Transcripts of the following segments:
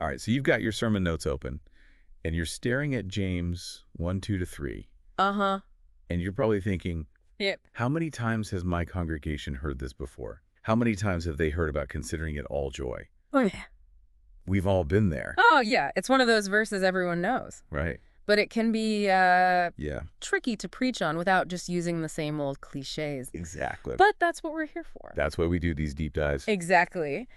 All right, so you've got your sermon notes open, and you're staring at James 1:2-3. Uh-huh. And you're probably thinking, Yep. how many times has my congregation heard this before? How many times have they heard about considering it all joy? Oh, yeah. We've all been there. Oh, yeah. It's one of those verses everyone knows. Right. But it can be Yeah. tricky to preach on without just using the same old cliches. Exactly. But that's what we're here for. That's why we do these deep dives. Exactly.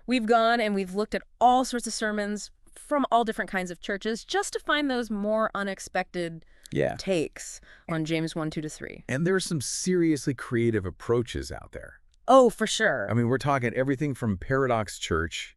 We've gone and we've looked at all sorts of sermons from all different kinds of churches just to find those more unexpected takes on James 1:2-3. And there's some seriously creative approaches out there. Oh, for sure. I mean, we're talking everything from Paradox Church,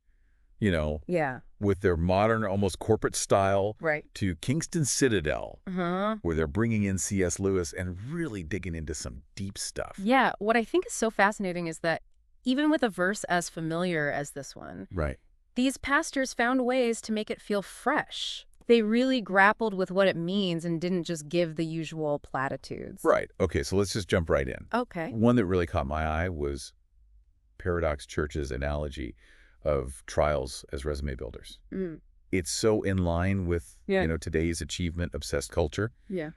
Yeah. with their modern, almost corporate style, Right. to Kingston Citadel, Uh-huh. where they're bringing in C.S. Lewis and really digging into some deep stuff. Yeah. What I think is so fascinating is that even with a verse as familiar as this one, Right. these pastors found ways to make it feel fresh. They really grappled with what it means and didn't just give the usual platitudes. Right. Okay, so let's just jump right in. Okay. One that really caught my eye was Paradox Church's analogy of trials as resume builders. Mm. It's so in line with, Yeah. today's achievement-obsessed culture. Yeah.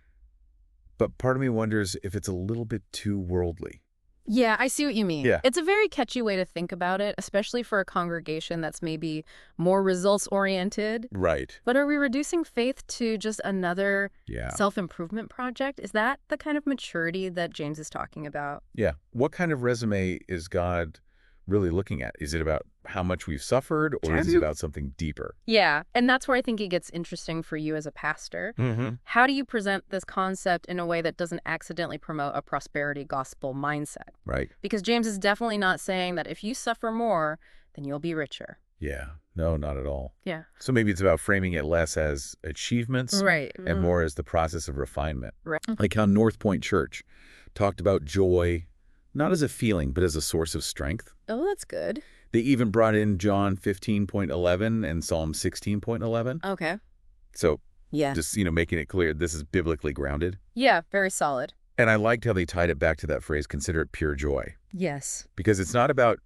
But part of me wonders if it's a little bit too worldly. Yeah, I see what you mean. Yeah. It's a very catchy way to think about it, especially for a congregation that's maybe more results-oriented. Right. But are we reducing faith to just another Yeah. self-improvement project? Is that the kind of maturity that James is talking about? Yeah. What kind of resume is God really looking at? Is it about how much we've suffered, or is it about something deeper? Yeah, and that's where I think it gets interesting for you as a pastor. Mm-hmm. How do you present this concept in a way that doesn't accidentally promote a prosperity gospel mindset? Right. Because James is definitely not saying that if you suffer more, then you'll be richer. Yeah. No, not at all. Yeah. So maybe it's about framing it less as achievements Right. and more as the process of refinement. Right. Like how North Point Church talked about joy, not as a feeling, but as a source of strength. Oh, that's good. They even brought in John 15.11 and Psalm 16.11. Okay. So Yeah. just, making it clear this is biblically grounded. Yeah, very solid. And I liked how they tied it back to that phrase, consider it pure joy. Yes. Because it's not about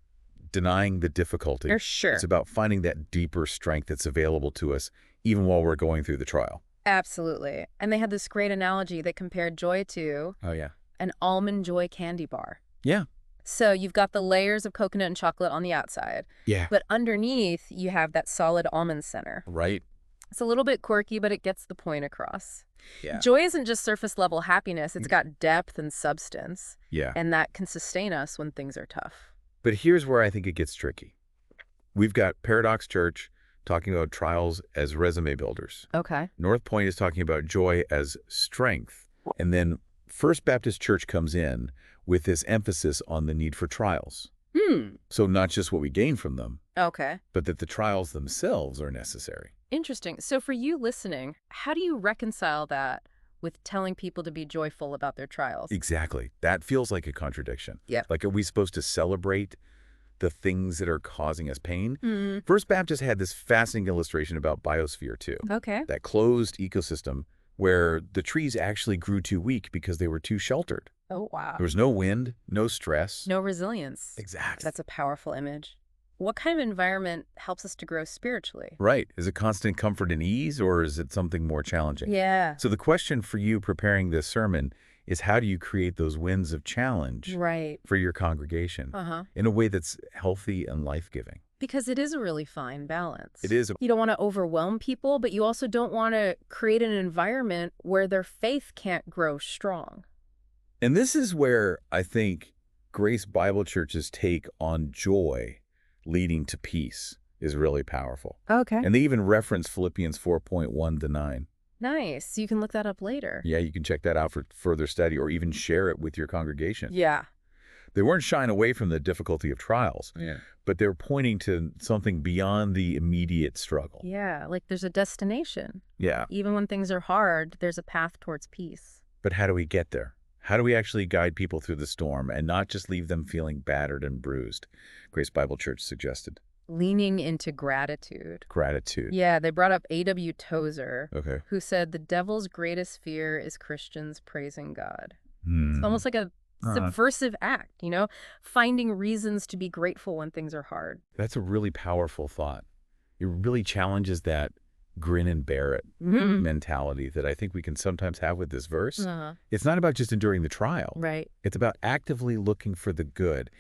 denying the difficulty. For sure. It's about finding that deeper strength that's available to us even while we're going through the trial. Absolutely. And they had this great analogy that compared joy to Oh, yeah. an Almond Joy candy bar. Yeah. So you've got the layers of coconut and chocolate on the outside, Yeah. but underneath you have that solid almond center. Right. It's a little bit quirky, but it gets the point across. Yeah. Joy isn't just surface level happiness. It's got depth and substance, Yeah. and that can sustain us when things are tough. But here's where I think it gets tricky. We've got Paradox Church talking about trials as resume builders. Okay. North Point is talking about joy as strength. And then First Baptist Church comes in with this emphasis on the need for trials. So not just what we gain from them, Okay. but that the trials themselves are necessary. Interesting. So for you listening, how do you reconcile that with telling people to be joyful about their trials? Exactly. That feels like a contradiction. Yep. Like, are we supposed to celebrate the things that are causing us pain? Mm. First Baptist had this fascinating illustration about Biosphere, too. Okay. That closed ecosystem where the trees actually grew too weak because they were too sheltered. Oh, wow. There was no wind, no stress. No resilience. Exactly. That's a powerful image. What kind of environment helps us to grow spiritually? Right. Is it constant comfort and ease, or is it something more challenging? Yeah. So the question for you preparing this sermon is, how do you create those winds of challenge Right. for your congregation Uh-huh. in a way that's healthy and life-giving? Because it is a really fine balance. It is. You don't want to overwhelm people, but you also don't want to create an environment where their faith can't grow strong. And this is where I think Grace Bible Church's take on joy leading to peace is really powerful. Okay. And they even reference Philippians 4.1-9. Nice. You can look that up later. Yeah, you can check that out for further study or even share it with your congregation. Yeah. They weren't shying away from the difficulty of trials, Yeah. but they were pointing to something beyond the immediate struggle. Yeah. Like there's a destination. Yeah. Even when things are hard, there's a path towards peace. But how do we get there? How do we actually guide people through the storm and not just leave them feeling battered and bruised? Grace Bible Church suggested. Leaning into gratitude. Gratitude. Yeah, they brought up A.W. Tozer, Okay. who said the devil's greatest fear is Christians praising God. Hmm. It's almost like a subversive act, finding reasons to be grateful when things are hard. That's a really powerful thought. It really challenges that grin and bear it mentality that I think we can sometimes have with this verse. It's not about just enduring the trial. Right. It's about actively looking for the good,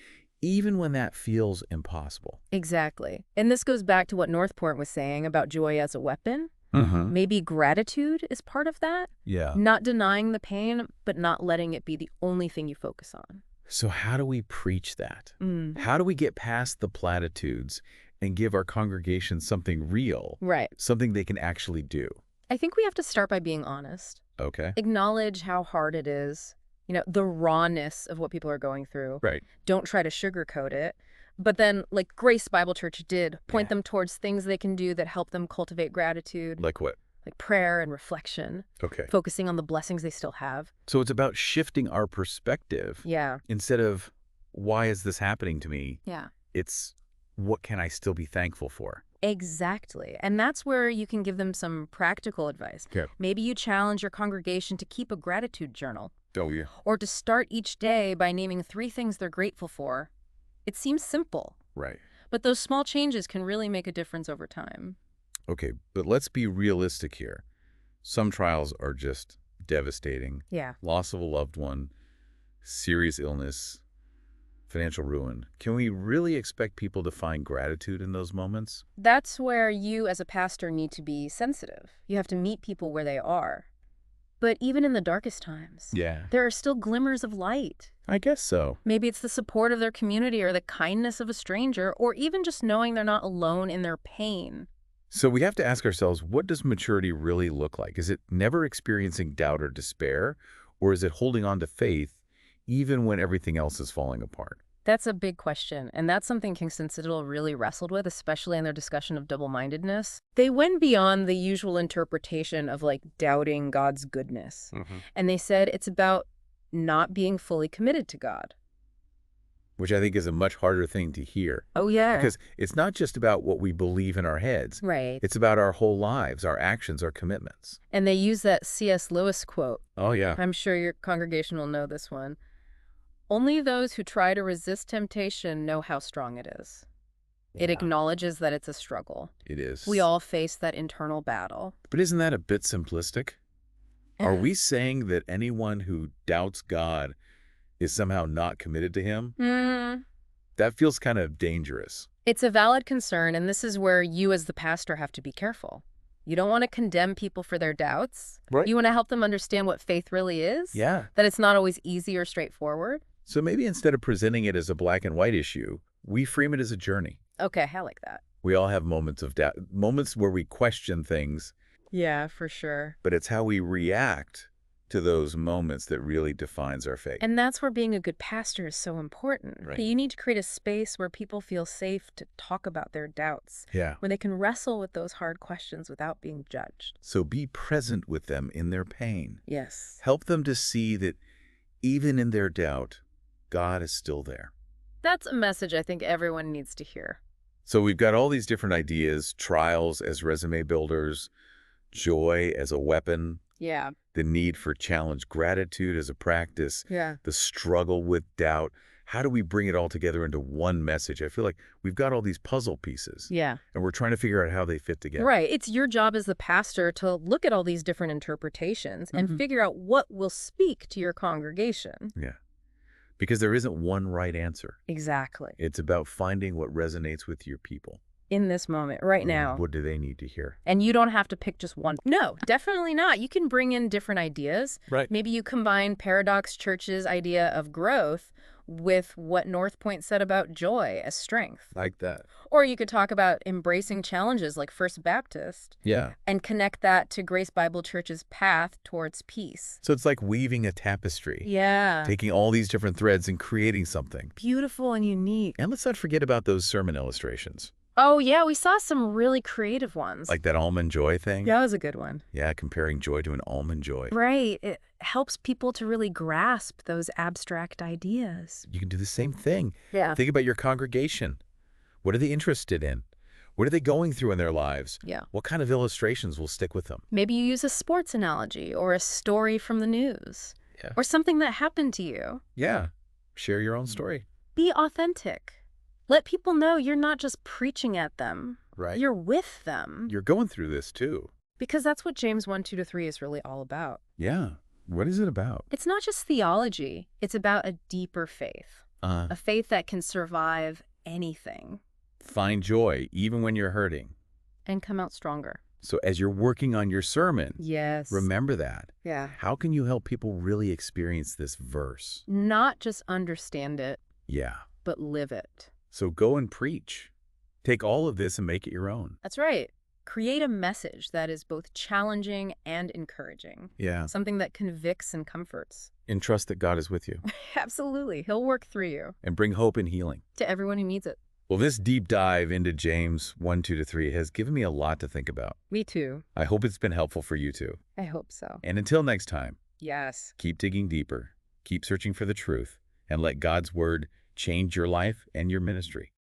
even when that feels impossible. Exactly. And this goes back to what Northport was saying about joy as a weapon. Maybe gratitude is part of that. Yeah. Not denying the pain, but not letting it be the only thing you focus on. So how do we preach that? How do we get past the platitudes and give our congregation something real, Right. something they can actually do? I think we have to start by being honest. Okay. Acknowledge how hard it is, the rawness of what people are going through. Right. Don't try to sugarcoat it. But then, like Grace Bible Church did, point them towards things they can do that help them cultivate gratitude. Like what? Like prayer and reflection. Okay. Focusing on the blessings they still have. So it's about shifting our perspective. Yeah. Instead of, why is this happening to me? Yeah. It's, what can I still be thankful for? Exactly. And that's where you can give them some practical advice. Okay. Maybe you challenge your congregation to keep a gratitude journal. Oh, yeah. Or to start each day by naming 3 things they're grateful for. It seems simple. Right. But those small changes can really make a difference over time. Okay, but let's be realistic here. Some trials are just devastating. Yeah. Loss of a loved one, serious illness, financial ruin. Can we really expect people to find gratitude in those moments? That's where you as a pastor need to be sensitive. You have to meet people where they are. But even in the darkest times, there are still glimmers of light. I guess so. Maybe it's the support of their community or the kindness of a stranger, or even just knowing they're not alone in their pain. So we have to ask ourselves, what does maturity really look like? Is it never experiencing doubt or despair, or is it holding on to faith even when everything else is falling apart? That's a big question, and that's something Kingston Citadel really wrestled with, especially in their discussion of double-mindedness. They went beyond the usual interpretation of, doubting God's goodness. And they said it's about not being fully committed to God. Which I think is a much harder thing to hear. Oh, yeah. Because it's not just about what we believe in our heads. Right. It's about our whole lives, our actions, our commitments. And they use that C.S. Lewis quote. Oh, yeah. I'm sure your congregation will know this one. Only those who try to resist temptation know how strong it is. Yeah. It acknowledges that it's a struggle. It is. We all face that internal battle. But isn't that a bit simplistic? Are we saying that anyone who doubts God is somehow not committed to him? That feels kind of dangerous. It's a valid concern, and this is where you as the pastor have to be careful. You don't want to condemn people for their doubts. Right. You want to help them understand what faith really is. Yeah. That it's not always easy or straightforward. So maybe instead of presenting it as a black and white issue, we frame it as a journey. Okay, I like that. We all have moments of doubt, moments where we question things. Yeah, for sure. But it's how we react to those moments that really defines our faith. And that's where being a good pastor is so important. Right. You need to create a space where people feel safe to talk about their doubts. Yeah. Where they can wrestle with those hard questions without being judged. So be present with them in their pain. Yes. Help them to see that even in their doubt, God is still there. That's a message I think everyone needs to hear. So we've got all these different ideas, trials as resume builders, joy as a weapon. Yeah. The need for challenge, gratitude as a practice. Yeah. The struggle with doubt. How do we bring it all together into one message? I feel like we've got all these puzzle pieces. Yeah. And we're trying to figure out how they fit together. Right. It's your job as the pastor to look at all these different interpretations and figure out what will speak to your congregation. Yeah. Because there isn't one right answer. Exactly. It's about finding what resonates with your people. In this moment, right now. What do they need to hear? And you don't have to pick just one. No, definitely not. You can bring in different ideas. Right. Maybe you combine Paradox Church's idea of growth with what North Point said about joy as strength. Like that. Or you could talk about embracing challenges like First Baptist. Yeah. And connect that to Grace Bible Church's path towards peace. So it's like weaving a tapestry. Yeah. Taking all these different threads and creating something. Beautiful and unique. And let's not forget about those sermon illustrations. Oh, yeah, we saw some really creative ones. Like that almond joy thing? Yeah, that was a good one. Yeah, comparing joy to an almond joy. Right. It helps people to really grasp those abstract ideas. You can do the same thing. Yeah. Think about your congregation. What are they interested in? What are they going through in their lives? Yeah. What kind of illustrations will stick with them? Maybe you use a sports analogy or a story from the news. Yeah. Or something that happened to you. Yeah. Share your own story. Be authentic. Let people know you're not just preaching at them. right? You're with them. You're going through this too. Because that's what James 1:2-3 is really all about. Yeah. What is it about? It's not just theology. It's about a deeper faith. A faith that can survive anything. Find joy even when you're hurting. And come out stronger. So as you're working on your sermon, Yes. remember that. Yeah. How can you help people really experience this verse? Not just understand it, Yeah. but live it. So go and preach. Take all of this and make it your own. That's right. Create a message that is both challenging and encouraging. Yeah. Something that convicts and comforts. And trust that God is with you. Absolutely. He'll work through you. And bring hope and healing. To everyone who needs it. Well, this deep dive into James 1:2-3 has given me a lot to think about. Me too. I hope it's been helpful for you too. I hope so. And until next time, Yes. keep digging deeper, keep searching for the truth, and let God's word change your life and your ministry.